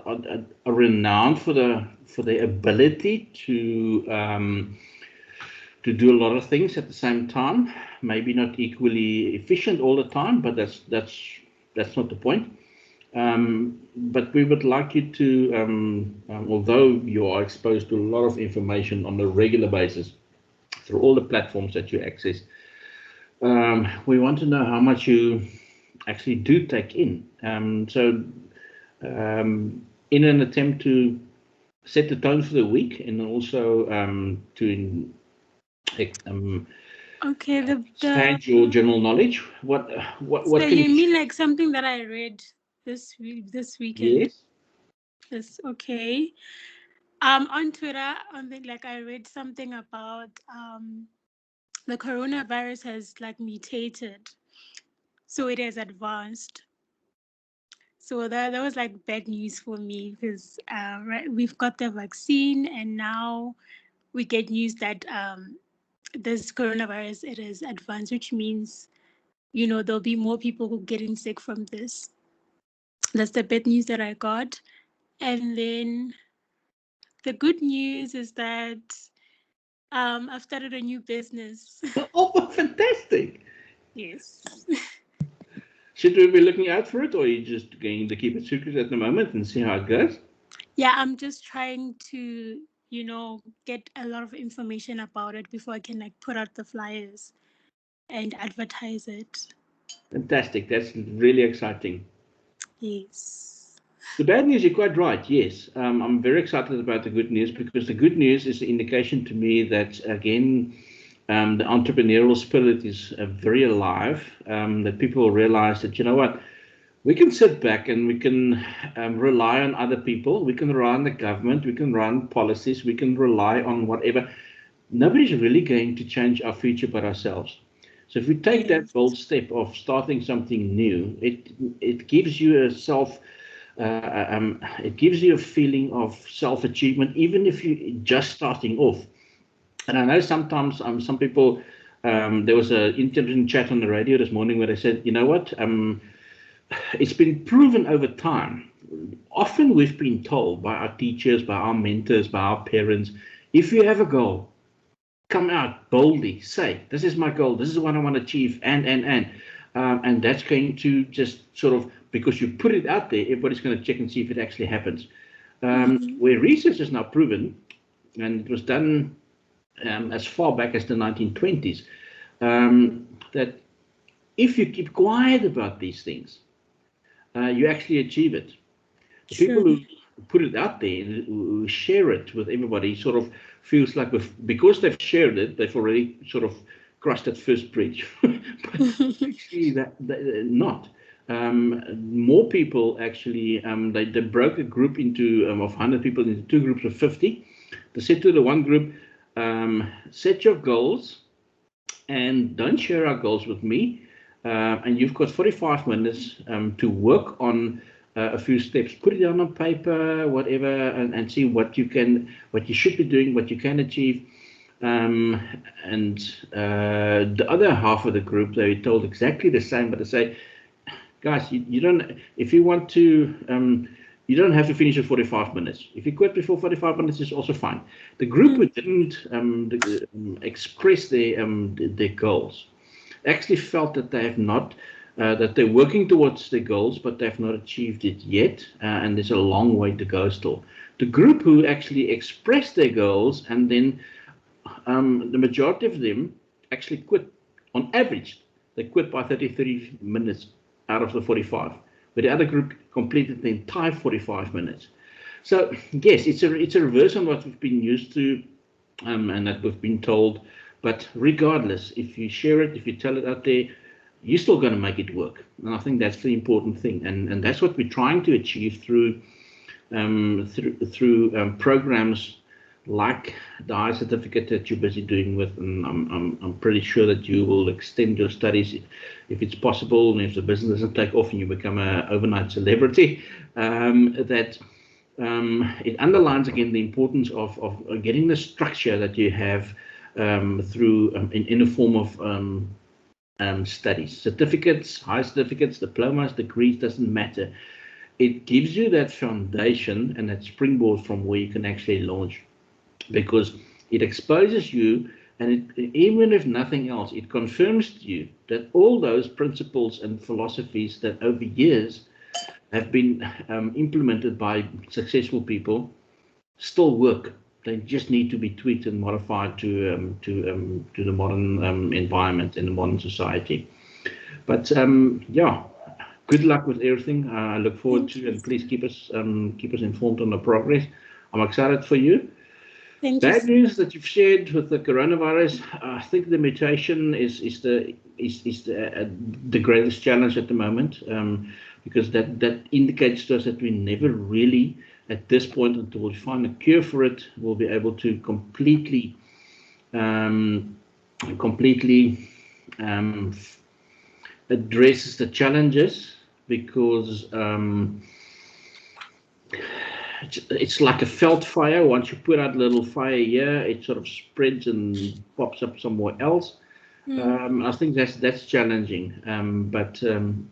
are renowned for their ability to do a lot of things at the same time. Maybe not equally efficient all the time, but that's not the point. But we would like you to, although you are exposed to a lot of information on a regular basis through all the platforms that you access, we want to know how much you actually do take in. So in an attempt to set the tone for the week, and also to okay, expand your general knowledge. What so can you mean like something that I read this weekend? Yes. Yes, okay. On Twitter, like I read something about the coronavirus has like mutated, so it has advanced. So that was like bad news for me, because right, we've got the vaccine, and now we get news that this coronavirus, it is advanced, which means, you know, there'll be more people who getting sick from this. That's the bad news that I got. And then the good news is that I've started a new business. Oh, fantastic! Yes. Should we be looking out for it, or are you just going to keep it secret at the moment and see how it goes? Yeah, I'm just trying to, you know, get a lot of information about it before I can like put out the flyers and advertise it. Fantastic. That's really exciting. Yes. The bad news, you're quite right. Yes, I'm very excited about the good news, because the good news is an indication to me that, again, the entrepreneurial spirit is very alive. That people realize that, you know what, we can sit back and we can rely on other people. We can rely on the government. We can run policies. We can rely on whatever. Nobody's really going to change our future but ourselves. So if we take that bold step of starting something new, it gives you it gives you a feeling of self-achievement, even if you're just starting off. And I know sometimes some people, there was an interesting chat on the radio this morning where they said, you know what, it's been proven over time. Often we've been told by our teachers, by our mentors, by our parents, if you have a goal, come out boldly, say, this is my goal, this is what I want to achieve, and that's going to just sort of, because you put it out there, everybody's going to check and see if it actually happens. Where research is now proven, and it was done as far back as the 1920s, that if you keep quiet about these things, you actually achieve it. The people who put it out there, who share it with everybody, sort of feels like because they've shared it, they've already sort of crossed that first bridge. But actually, that not. More people actually, they broke a group into of 100 people into two groups of 50. They said to the one group, set your goals and don't share our goals with me. And you've got 45 minutes to work on a few steps. Put it down on paper, whatever, and see what you should be doing, what you can achieve. And the other half of the group, they were told exactly the same, but they say, guys, you don't. If you want to. You don't have to finish in 45 minutes. If you quit before 45 minutes, is also fine. The group who didn't express their goals actually felt that they have not, that they're working towards their goals, but they have not achieved it yet, and there's a long way to go still. The group who actually expressed their goals, and then the majority of them actually quit. On average, they quit by 30 minutes out of the 45. But the other group completed the entire 45 minutes. So yes, it's a reverse on what we've been used to, and that we've been told. But regardless, if you share it, if you tell it out there, you're still going to make it work. And I think that's the important thing, and that's what we're trying to achieve through programs like the high certificate that you're busy doing with, and I'm pretty sure that you will extend your studies if it's possible, and if the business doesn't take off and you become an overnight celebrity, that it underlines again the importance of getting the structure that you have through in the form of studies, certificates, high certificates, diplomas, degrees, doesn't matter. it gives you that foundation and that springboard from where you can actually launch, because it exposes you, and even if nothing else, it confirms to you that all those principles and philosophies that over years have been implemented by successful people still work. They just need to be tweaked and modified to the modern environment and the modern society. But yeah, good luck with everything. I look forward to, and please keep us informed on the progress. I'm excited for you. Bad news that you've shared with the coronavirus. I think the mutation is the greatest challenge at the moment, because that indicates to us that we never really, at this point, until we find a cure for it, will be able to completely address the challenges, because it's like a felt fire. Once you put out a little fire here, it sort of spreads and pops up somewhere else. I think that's challenging. But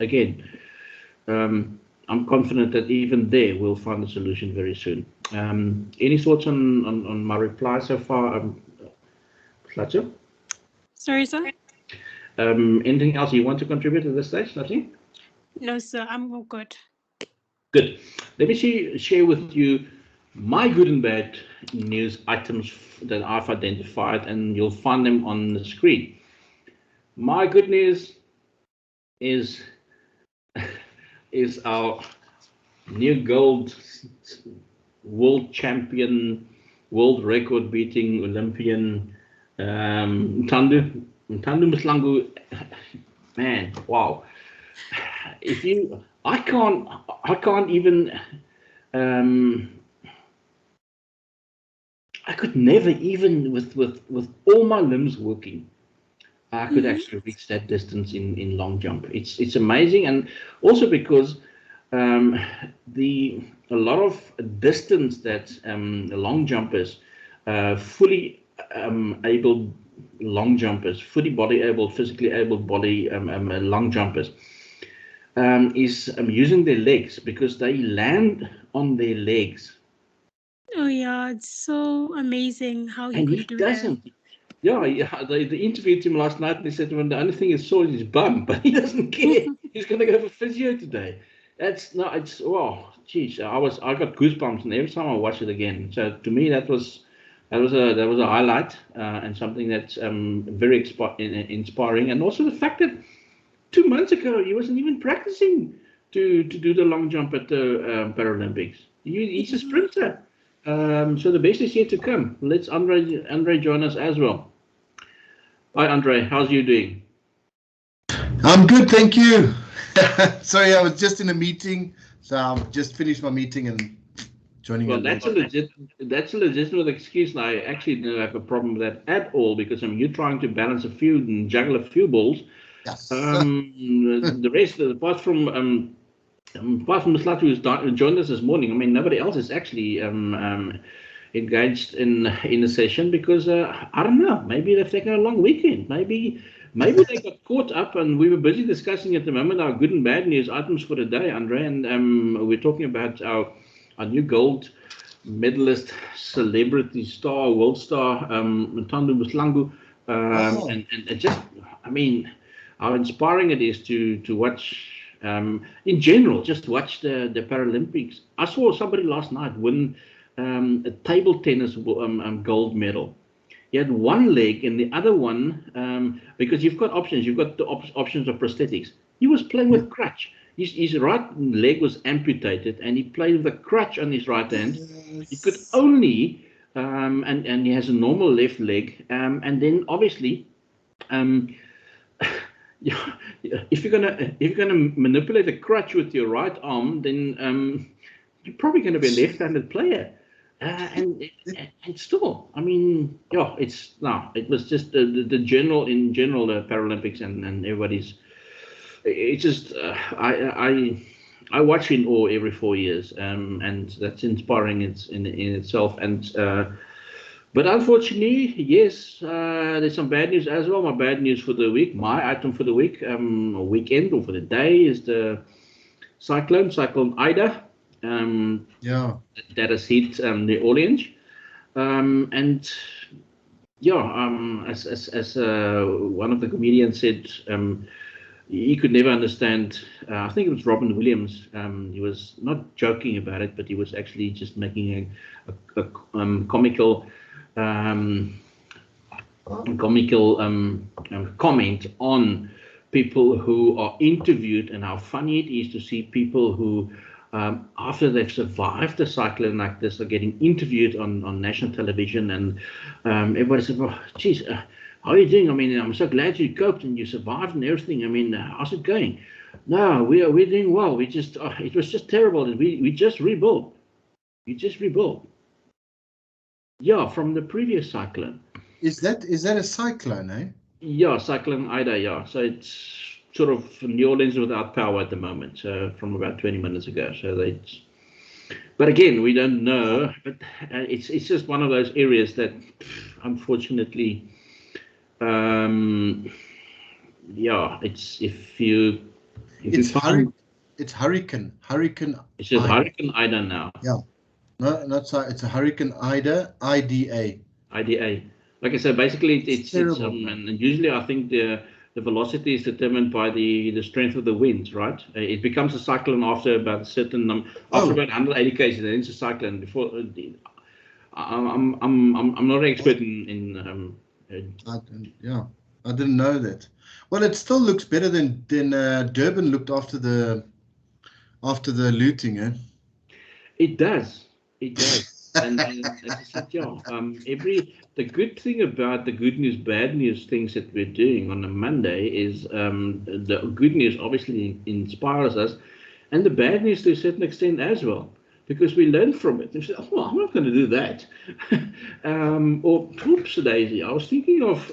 again, I'm confident that even there we'll find a solution very soon. Any thoughts on my reply so far, Fletcher? Sorry, sir? Anything else you want to contribute at this stage, Nothing? No, sir. I'm all good. Good. Let me share with you my good and bad news items that I've identified, and you'll find them on the screen. My good news is our new gold world champion, world record beating Olympian, Ntando Mhlangu. Man, wow. I can't even, I could never, even with all my limbs working, I could actually reach that distance in long jump. It's amazing, and also because a lot of distance that long jumpers, fully able long jumpers, fully body able, physically able body long jumpers, is using their legs, because they land on their legs. Oh yeah, it's so amazing how he could do doesn't. that. Yeah, they interviewed him last night, and they said, well, the only thing he saw is his bum, but he doesn't care. He's going to go for physio today. It's wow, geez, I got goosebumps, and every time I watch it again. So to me, that was a highlight, and something that's very inspiring, and also the fact that 2 months ago he wasn't even practicing to do the long jump at the Paralympics. He's a sprinter. So the best is yet to come. Let's Andre join us as well. Hi, Andre. How's you doing? I'm good, thank you. Sorry, I was just in a meeting, so I've just finished my meeting and joining. Well, that's a legitimate excuse, and I actually don't have a problem with that at all, because you're trying to balance a few and juggle a few balls. Yes. The rest, apart from Mslatu, who's joined us this morning, nobody else is actually engaged in the session, because I don't know, maybe they've taken a long weekend. Maybe they got caught up, and we were busy discussing at the moment our good and bad news items for the day, Andre, and we're talking about our new gold medalist, celebrity star, world star, Ntando Mhlangu, and just, how inspiring it is to watch. In general, just watch the Paralympics. I saw somebody last night win a table tennis gold medal. He had one leg, and the other one, because you've got options. You've got the options of prosthetics. He was playing with crutch. His right leg was amputated, and he played with a crutch on his right hand. Yes. He could only, and he has a normal left leg, and then obviously, if you're gonna manipulate a crutch with your right arm, then you're probably going to be a left-handed player. And still, it was just the general the Paralympics and everybody's. It's just I watch in awe every 4 years, and that's inspiring in itself. And but unfortunately, yes, there's some bad news as well. My bad news for the week, my item for the week, weekend or for the day, is the Cyclone Ida, Yeah. that has hit New Orleans, and yeah, as one of the comedians said, he could never understand. I think it was Robin Williams. He was not joking about it, but he was actually just making a comical comment on people who are interviewed and how funny it is to see people who, after they've survived a cyclone like this, are getting interviewed on national television, and everybody said, "Oh, geez, how are you doing? I mean, I'm so glad you coped and you survived and everything. I mean, how's it going?" "No, we're doing well. We just it was just terrible, and we just rebuilt. We just rebuilt." Yeah, from the previous cyclone. Is that a cyclone, eh? Yeah, Cyclone Ida, yeah. So it's sort of New Orleans without power at the moment, so from about 20 minutes ago. So but again, we don't know. But it's just one of those areas that, unfortunately, yeah, it's It's Hurricane It's just Ida. Hurricane Ida now. Yeah. No, not so. It's a Hurricane Ida, IDA. IDA. Like I said, basically it's terrible. And usually I think the velocity is determined by the strength of the winds, right? It becomes a cyclone after about a certain after about 180 km, then it's a cyclone. Before I'm not an expert in I didn't know that. Well, it still looks better than Durban looked after the looting, eh? It does. It does. And as I said, yeah, the good thing about the good news, bad news things that we're doing on a Monday is the good news obviously inspires us, and the bad news to a certain extent as well, because we learn from it. We say, "Oh, I'm not going to do that," or "Oops, daisy, I was thinking of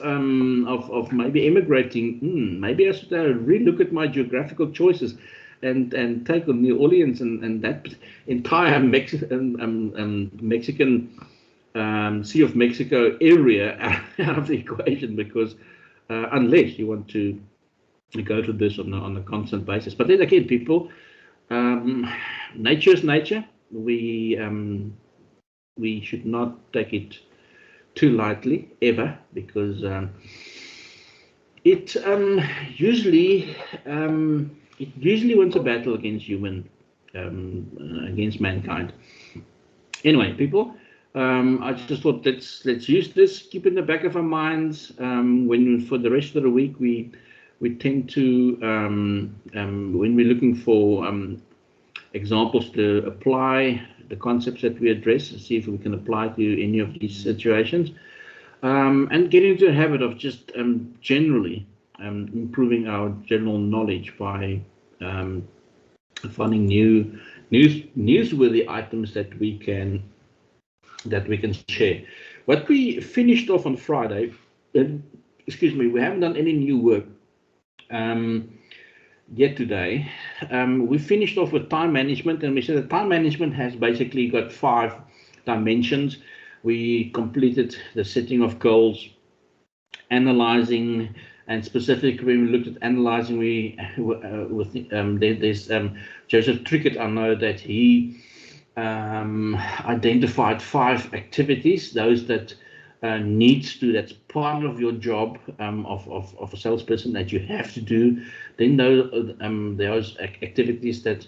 maybe emigrating. Maybe I should relook at my geographical choices." And take on New Orleans and that entire Mexican Sea of Mexico area out of the equation, because unless you want to go to this on a constant basis. But then again, people, nature is nature. We should not take it too lightly ever, because it usually wins a battle against against mankind. Anyway, people, I just thought let's use this, keep it in the back of our minds. When for the rest of the week we tend to when we're looking for examples to apply the concepts that we address, see if we can apply to any of these situations, and get into a habit of just generally improving our general knowledge by finding newsworthy items that we can share. What we finished off on Friday, excuse me, we haven't done any new work yet today. We finished off with time management, and we said that time management has basically got 5 dimensions. We completed the setting of goals, analyzing, and specifically when we looked at analyzing, there's Joseph Trickett. I know that he identified 5 activities, those that that's part of your job of a salesperson that you have to do. Then those activities that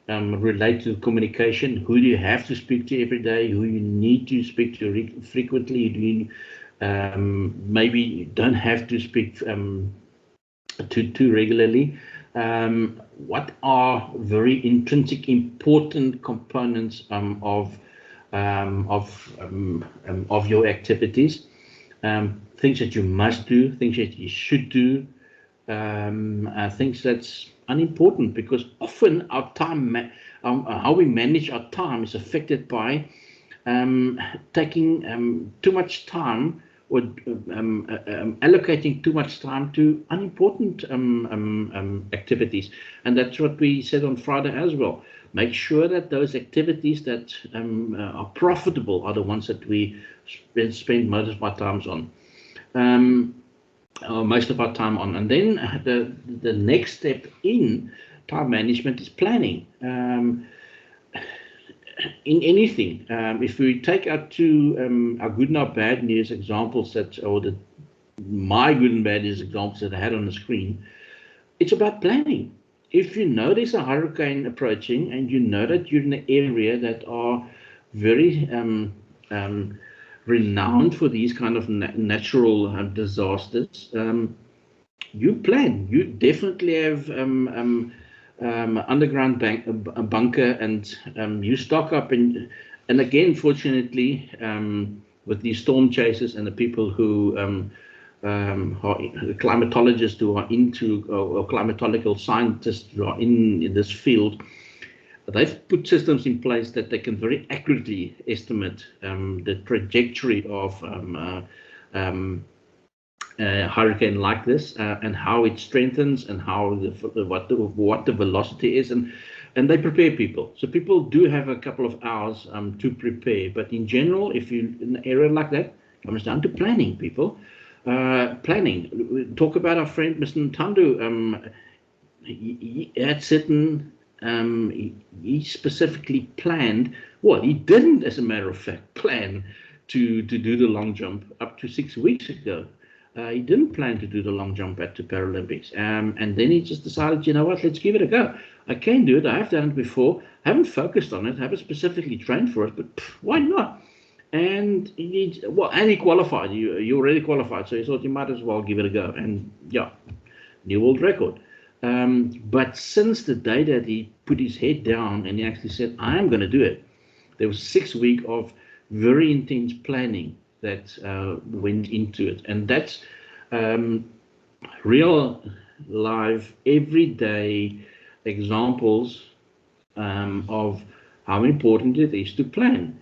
relate to communication. Who do you have to speak to every day? Who you need to speak to frequently? Maybe you don't have to speak too regularly. What are very intrinsic, important components of your activities? Things that you must do, things that you should do, things that's unimportant, because often our time, how we manage our time, is affected by taking too much time, or allocating too much time to unimportant activities. And that's what we said on Friday as well. Make sure that those activities that are profitable are the ones that we spend most of our time on. Most of our time on. And then the next step in time management is planning. In anything, if we take our two our good and our bad news examples my good and bad news examples that I had on the screen, it's about planning. If you know there's a hurricane approaching and you know that you're in an area that are very renowned for these kind of natural disasters, you plan. You definitely have underground bunker, and you stock up. And again, fortunately, with these storm chasers and the people who the climatologists who are into, or climatological scientists who are in this field, they've put systems in place that they can very accurately estimate the trajectory of a hurricane like this, and how it strengthens, and how what the velocity is, and they prepare people. So people do have a couple of hours to prepare. But in general, if you're in an area like that, it comes down to planning, people. Planning. We talk about our friend Mr. Ntando. He had certain. He specifically planned. Well, he didn't, as a matter of fact, plan to do the long jump up to 6 weeks ago. He didn't plan to do the long jump at the Paralympics, and then he just decided, you know what, let's give it a go. I can do it. I have done it before. I haven't focused on it. I haven't specifically trained for it, but why not? And he qualified. You already qualified, so he thought you might as well give it a go. And yeah, new world record. But since the day that he put his head down and he actually said, I am going to do it, there was 6 weeks of very intense planning that went into it. And that's real live, everyday examples of how important it is to plan.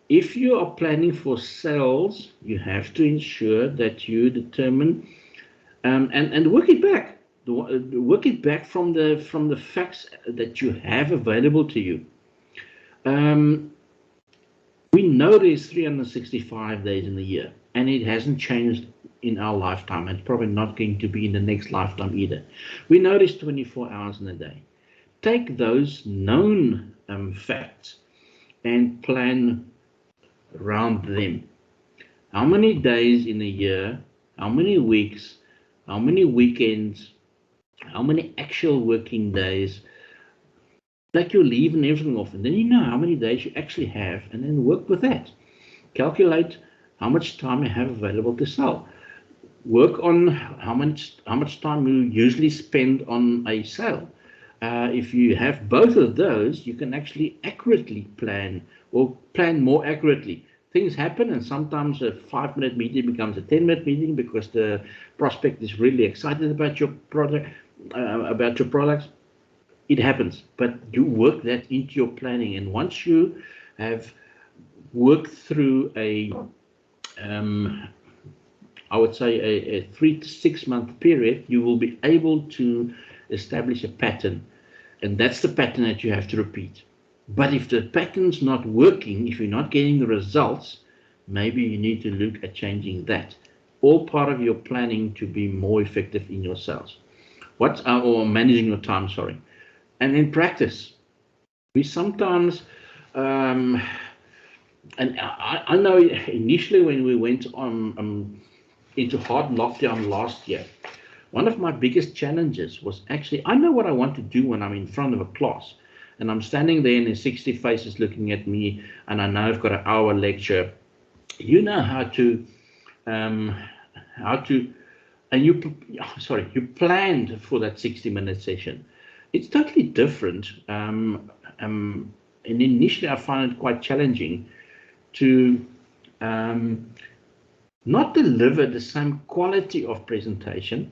If you are planning for sales, you have to ensure that you determine and work it back. Work it back from the facts that you have available to you. We know there's 365 days in the year, and it hasn't changed in our lifetime. It's probably not going to be in the next lifetime either. We know there's 24 hours in a day. Take those known facts and plan around them. How many days in a year, how many weeks, how many weekends, how many actual working days, take your leave and everything off, and then you know how many days you actually have, and then work with that. Calculate how much time you have available to sell. Work on how much time you usually spend on a sale. If you have both of those, you can actually accurately plan, or plan more accurately. Things happen, and sometimes a 5-minute meeting becomes a 10-minute meeting because the prospect is really excited about your product, about your products. It happens, but you work that into your planning. And once you have worked through I would say a 3 to 6 month period, you will be able to establish a pattern. And that's the pattern that you have to repeat. But if the pattern's not working, if you're not getting the results, maybe you need to look at changing that. All part of your planning to be more effective in your sales. Or managing your time, sorry. And in practice, we sometimes, and I know initially when we went on into hard lockdown last year, one of my biggest challenges was actually, I know what I want to do when I'm in front of a class, and I'm standing there and there's 60 faces looking at me, and I know I've got an hour lecture. You know how to, and you planned for that 60-minute session. It's totally different. And initially I found it quite challenging to not deliver the same quality of presentation,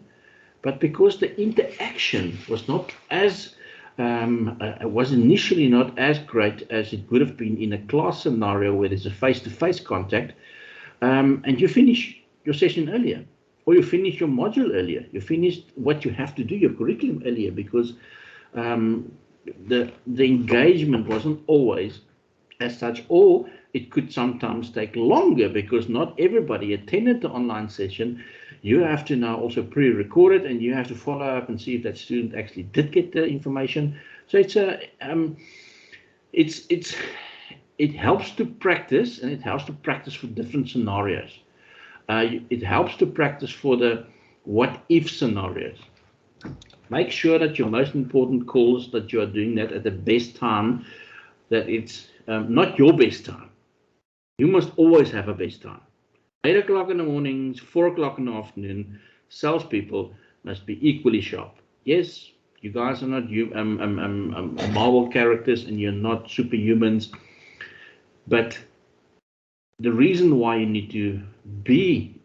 but because the interaction was not as was initially not as great as it would have been in a class scenario where there's a face-to-face contact, and you finish your session earlier, or you finish your module earlier, you finish what you have to do, your curriculum earlier, because the engagement wasn't always as such, or it could sometimes take longer because not everybody attended the online session. you have to now also pre-record it, and you have to follow up and see if that student actually did get the information. So it helps to practice, and it helps to practice for different scenarios. It helps to practice for the what-if scenarios. Make sure that your most important calls, that you are doing that at the best time, that it's not your best time. You must always have a best time. 8 o'clock in the mornings, 4 o'clock in the afternoon, salespeople must be equally sharp. Yes, you guys are not Marvel characters, and you're not superhumans, but the reason why you need to be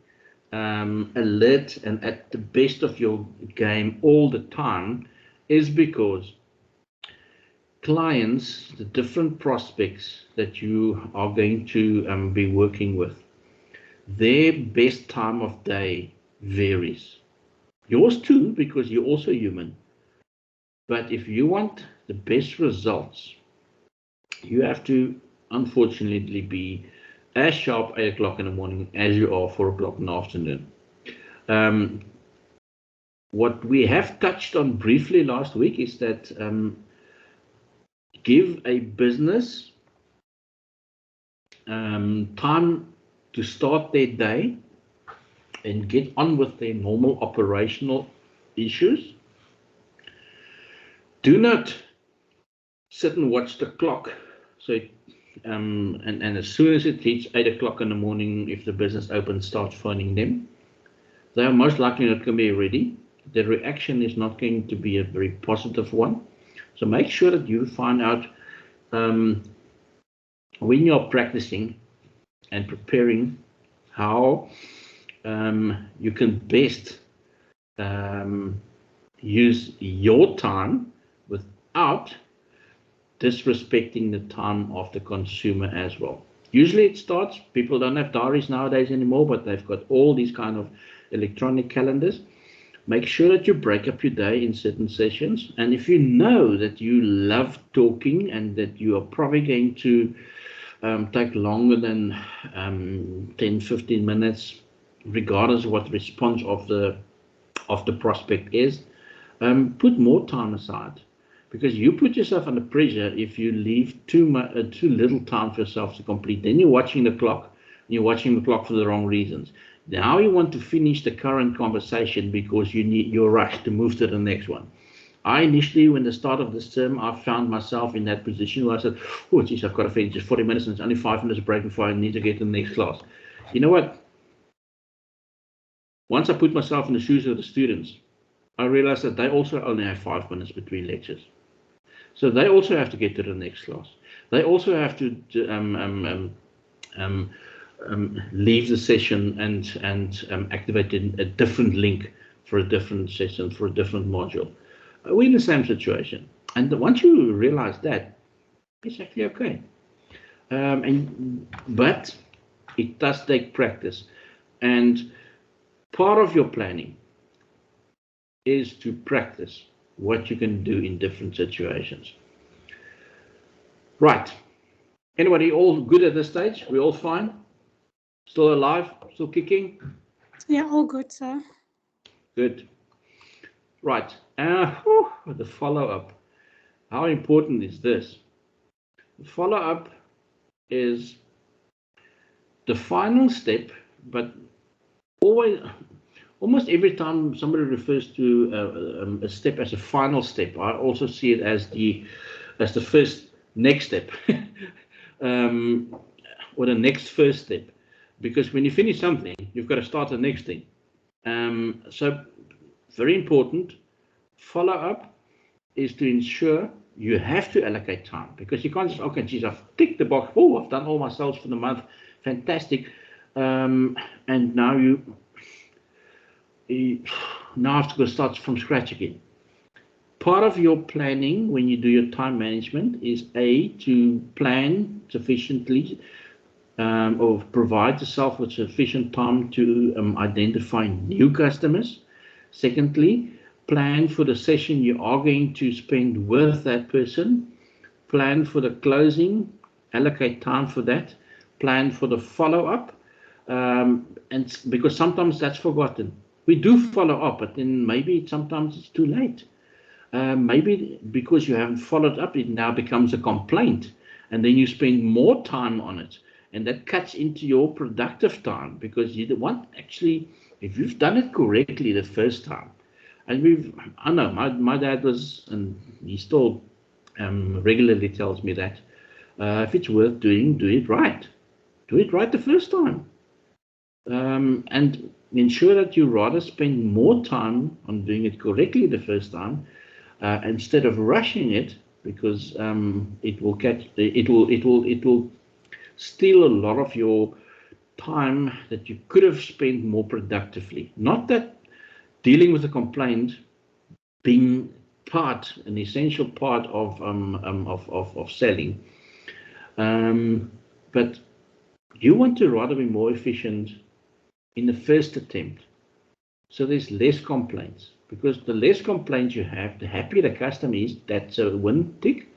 alert and at the best of your game all the time is because clients, the different prospects that you are going to be working with, their best time of day varies. Yours too, because you're also human. But if you want the best results, you have to unfortunately be as sharp 8 o'clock in the morning as you are 4 o'clock in the afternoon. What we have touched on briefly last week is that give a business time to start their day and get on with their normal operational issues. Do not sit and watch the clock. So and as soon as it hits 8 o'clock in the morning, if the business opens, start phoning them. They are most likely not going to be ready. The reaction is not going to be a very positive one. So make sure that you find out when you're practicing and preparing how you can best use your time without disrespecting the time of the consumer as well. Usually it starts, people don't have diaries nowadays anymore, but they've got all these kind of electronic calendars. Make sure that you break up your day in certain sessions. And if you know that you love talking and that you are probably going to take longer than 10-15 minutes, regardless of what the response of the prospect is, put more time aside. Because you put yourself under pressure if you leave too little time for yourself to complete. Then you're watching the clock, and you're watching the clock for the wrong reasons. Now you want to finish the current conversation because you're rushed to move to the next one. I initially, when the start of this term, I found myself in that position where I said, oh, geez, I've got to finish just 40 minutes and it's only 5 minutes break before I need to get to the next class. You know what? Once I put myself in the shoes of the students, I realized that they also only have 5 minutes between lectures. So they also have to get to the next class. They also have to leave the session and activate a different link for a different session, for a different module. We're in the same situation. And once you realize that, it's actually okay. But it does take practice. And part of your planning is to practice what you can do in different situations. Right. Anybody all good at this stage? We all fine? Still alive? Still kicking? Yeah, all good, sir. Good. Right. The follow-up. How important is this? The follow-up is the final step, but almost every time somebody refers to a step as a final step, I also see it as the first next step, or the next first step. Because when you finish something, you've got to start the next thing. So very important. Follow-up is to ensure you have to allocate time, because you can't just, okay, geez, I've ticked the box. Oh, I've done all my sales for the month. Fantastic. And now you have to go start from scratch again. Part of your planning when you do your time management is to plan sufficiently or provide yourself with sufficient time to identify new customers. Secondly, plan for the session you are going to spend with that person. Plan for the closing, allocate time for that. Plan for the follow-up, and because sometimes that's forgotten. We do follow up, but then maybe sometimes it's too late. Maybe because you haven't followed up, it now becomes a complaint, and then you spend more time on it, and that cuts into your productive time, because you want actually, if you've done it correctly the first time, and I know my dad was, and he still regularly tells me that if it's worth doing, do it right. Do it right the first time. And ensure that you rather spend more time on doing it correctly the first time instead of rushing it, because it will steal a lot of your time that you could have spent more productively. Not that dealing with a complaint being an essential part of selling, but you want to rather be more efficient in the first attempt, so there's less complaints, because the less complaints you have, the happier the customer is. That's a win tick.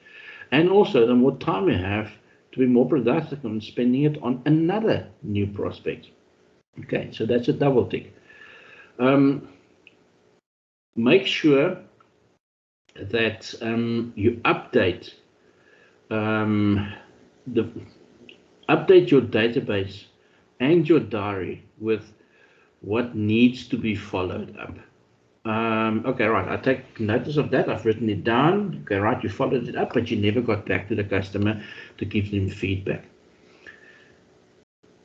And also the more time you have to be more productive and spending it on another new prospect. Okay, so that's a double tick. Make sure that you update your database and your diary with what needs to be followed up. Okay, right, I take notice of that. I've written it down. Okay, right, you followed it up, but you never got back to the customer to give them feedback.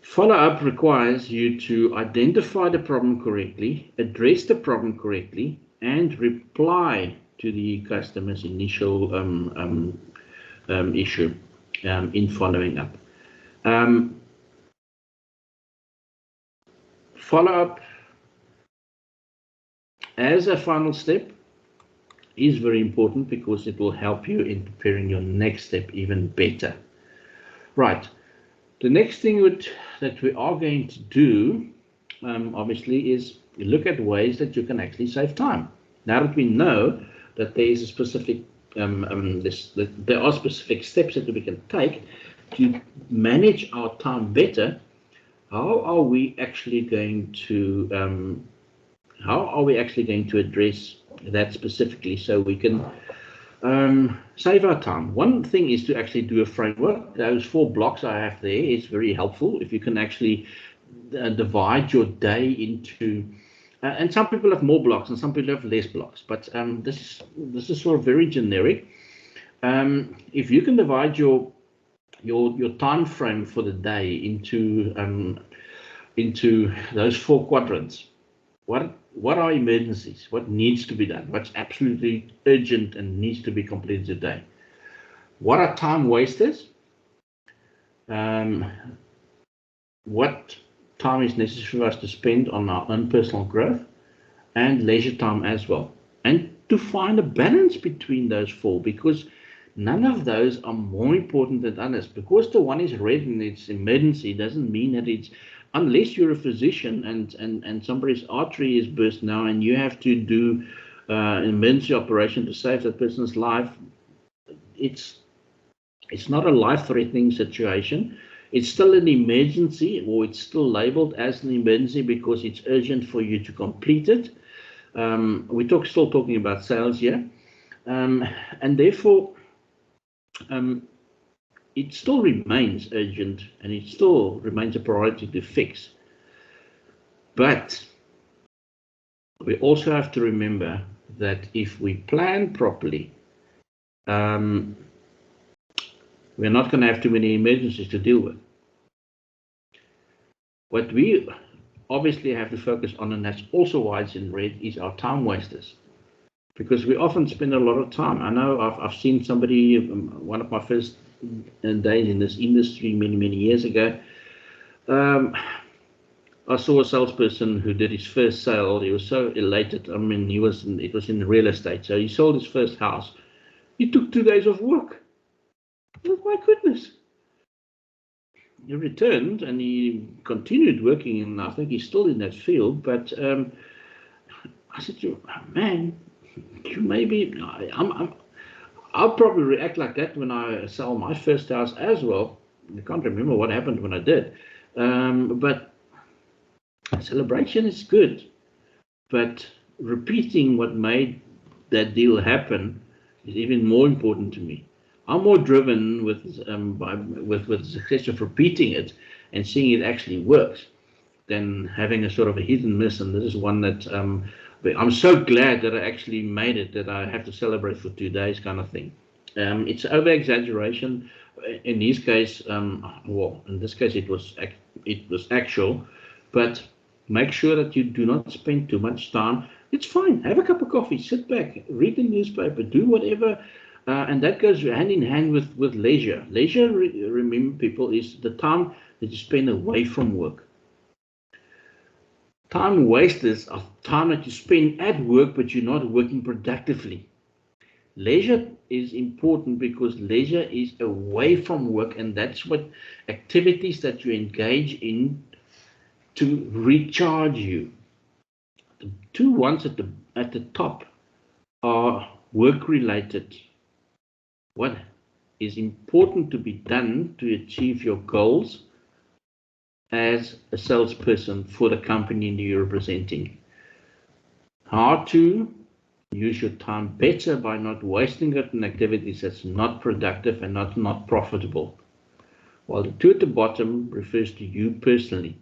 Follow-up requires you to identify the problem correctly, address the problem correctly, and reply to the customer's initial issue in following up. Follow-up as a final step is very important, because it will help you in preparing your next step even better. Right, the next thing that we are going to do, obviously, is look at ways that you can actually save time. Now that we know that there is a specific, there are specific steps that we can take to manage our time better, how are we actually going to address that specifically, so we can save our time? One thing is to actually do a framework. Those 4 blocks I have there is very helpful. If you can actually divide your day into, and some people have more blocks and some people have less blocks, but this is sort of very generic. If you can divide your time frame for the day into those 4 quadrants, what are emergencies? What needs to be done? What's absolutely urgent and needs to be completed today? What are time wasters? What time is necessary for us to spend on our own personal growth, and leisure time as well? And to find a balance between those 4, because none of those are more important than others. Because the one is red and it's emergency doesn't mean that it's, unless you're a physician and somebody's artery is burst now and you have to do an emergency operation to save that person's life, it's not a life-threatening situation. It's still an emergency, or it's still labeled as an emergency because it's urgent for you to complete it. We're still talking about sales here, and therefore it still remains urgent and it still remains a priority to fix. But we also have to remember that if we plan properly, we're not going to have too many emergencies to deal with. What we obviously have to focus on, and that's also why it's in red, is our time wasters. Because we often spend a lot of time. I know I've seen somebody, one of my first days in this industry many years ago, I saw a salesperson who did his first sale. He was so elated. I mean, it was in real estate, so he sold his first house. He took 2 days off work. Oh my goodness. He returned and he continued working, and I think he's still in that field. But I said to him, man, you maybe, I'll probably react like that when I sell my first house as well. I can't remember what happened when I did. But celebration is good. but repeating what made that deal happen is even more important to me. I'm more driven with the success of repeating it and seeing it actually works than having a sort of a hit and miss. And this is one that I'm so glad that I actually made it, that I have to celebrate for 2 days kind of thing. It's over exaggeration. In his case, well, in this case it was actual, but make sure that you do not spend too much time. It's fine. Have a cup of coffee, sit back, read the newspaper, do whatever. And that goes hand in hand with leisure. Leisure, remember people, is the time that you spend away from work. Time wasters are time that you spend at work, but you're not working productively. Leisure is important because leisure is away from work, and that's what activities that you engage in to recharge you. The two ones at the top are work related. What is important to be done to achieve your goals as a salesperson for the company you're representing. How to use your time better by not wasting it on activities that's not productive and not profitable. While the two at the bottom refers to you personally,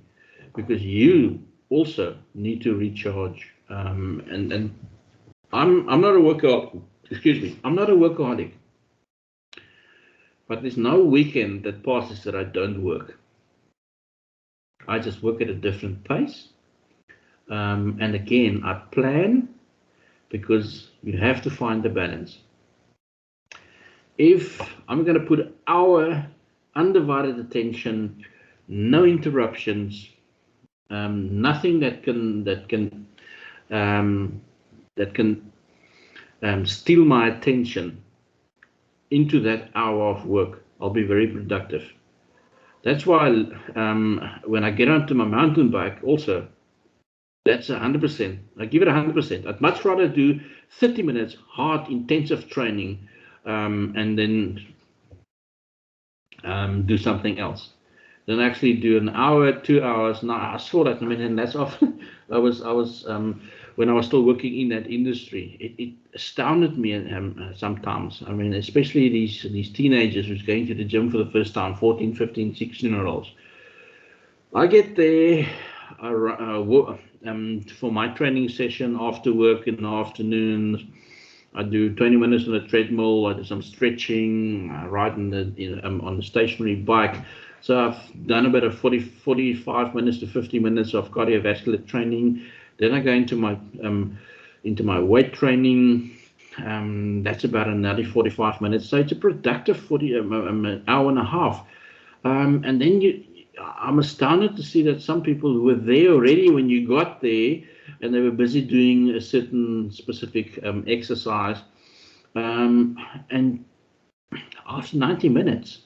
because you also need to recharge. And I'm not a workaholic. Excuse me, I'm not a workaholic. But there's no weekend that passes that I don't work. I just work at a different pace. And again, I plan because you have to find the balance. If I'm going to put our undivided attention, no interruptions, nothing that can steal my attention into that hour of work, I'll be very productive. That's why when I get onto my mountain bike also, that's 100%. I give it 100%. I'd much rather do 30 minutes hard, intensive training and then do something else than actually do an hour, 2 hours. Now I saw that, and that's often I was when I was still working in that industry, it astounded me sometimes. I mean, especially these teenagers who's going to the gym for the first time, 14, 15, 16-year-olds. I get there for my training session after work in the afternoon. I do 20 minutes on the treadmill. I do some stretching. I ride on the stationary bike. So I've done about a 45 minutes to 50 minutes of cardiovascular training. Then I go into my weight training. That's about another 45 minutes. So it's a productive an hour and a half. And then I'm astounded to see that some people who were there already when you got there, and they were busy doing a certain specific exercise, and after 90 minutes,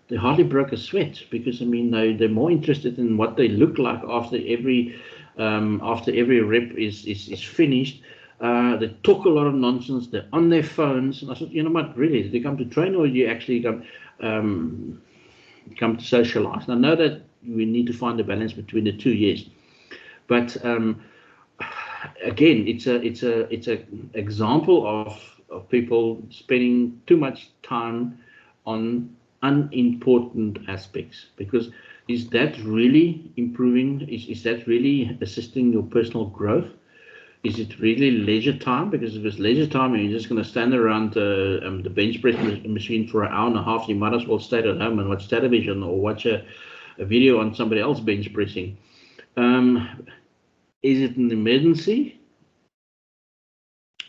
they hardly broke a sweat, because I mean they're more interested in what they look like after every rep is finished. They talk a lot of nonsense. They're on their phones, and I said, you know what, really, did they come to train, or do you actually come to socialize? And I know that we need to find a balance between the two, yes, but again, it's a example of people spending too much time on unimportant aspects. Because is that really improving? Is that really assisting your personal growth? Is it really leisure time? Because if it's leisure time and you're just going to stand around the bench press machine for an hour and a half, you might as well stay at home and watch television or watch a video on somebody else bench pressing. Is it an emergency?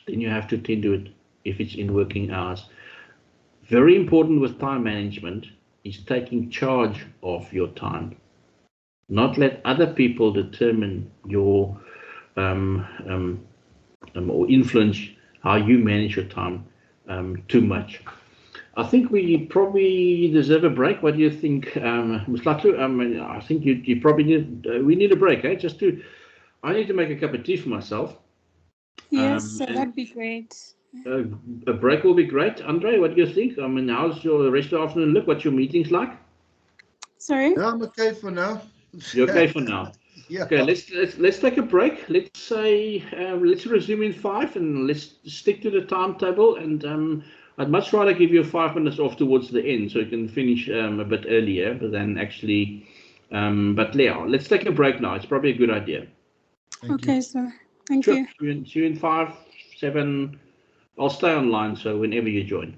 Then you have to attend to it if it's in working hours. Very important with time management is taking charge of your time. Not let other people determine your or influence how you manage your time too much. I think we probably deserve a break. What do you think, Ms. Latu? I think you probably need. We need a break, eh? I need to make a cup of tea for myself. Yes, so that'd be great. A break will be great. Andre, what do you think? I mean, how's your rest of the afternoon look? What's your meetings like? Sorry? Yeah, I'm okay for now. You're okay for now. Yeah. Okay, let's take a break. Let's say let's resume in 5, and let's stick to the timetable. And I'd much rather give you 5 minutes off towards the end, so you can finish a bit earlier. But then actually, but yeah, let's take a break now. It's probably a good idea. Okay, sir. Thank Sure. you. See you in 5, 7. I'll stay online, so whenever you join.